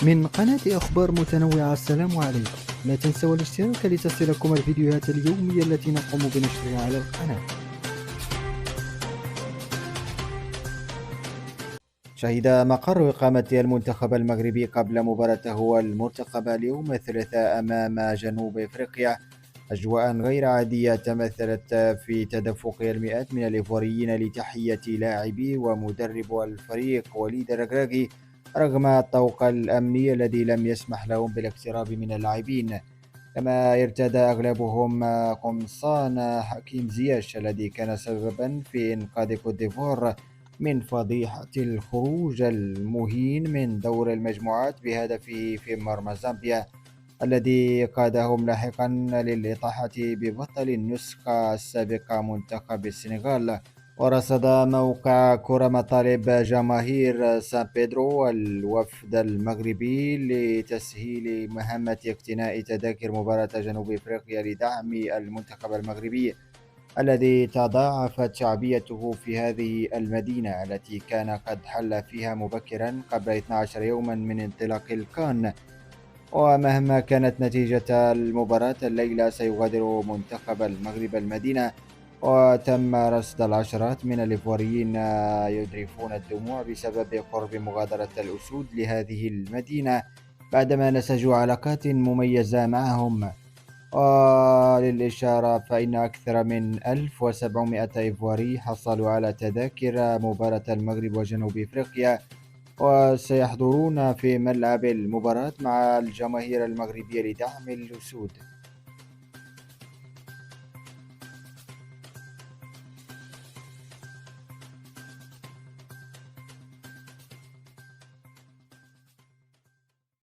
من قناة أخبار متنوعة. السلام عليكم. لا تنسوا الاشتراك لتصلكم الفيديوهات اليومية التي نقوم بنشرها على القناة. شهد مقر إقامة المنتخب المغربي قبل مباراته المرتقبة اليوم الثلاثاء أمام جنوب إفريقيا أجواء غير عادية تمثلت في تدفق المئات من الإيفواريين لتحية لاعبي ومدرب الفريق وليد الركراكي رغم الطوق الأمني الذي لم يسمح لهم بالاقتراب من اللاعبين. كما ارتدى أغلبهم قمصان حكيم زياش الذي كان سببا في إنقاذ كوت ديفوار من فضيحة الخروج المهين من دور المجموعات بهدفه في مرمى زامبيا الذي قادهم لاحقا للإطاحة ببطل النسخة السابقة منتخب السنغال. ورصد موقع كرة مطالب جماهير سان بيدرو الوفد المغربي لتسهيل مهمة اقتناء تذاكر مباراة جنوب إفريقيا لدعم المنتخب المغربي الذي تضاعفت شعبيته في هذه المدينة التي كان قد حل فيها مبكرا قبل 12 يوما من انطلاق الكان. ومهما كانت نتيجة المباراة الليلة سيغادر منتخب المغرب المدينة، وتم رصد العشرات من الإيفواريين يذرفون الدموع بسبب قرب مغادرة الأسود لهذه المدينة بعدما نسجوا علاقات مميزة معهم. وللإشارة فإن أكثر من 1700 إيفواري حصلوا على تذاكر مباراة المغرب وجنوب إفريقيا وسيحضرون في ملعب المباراة مع الجماهير المغربية لدعم الأسود.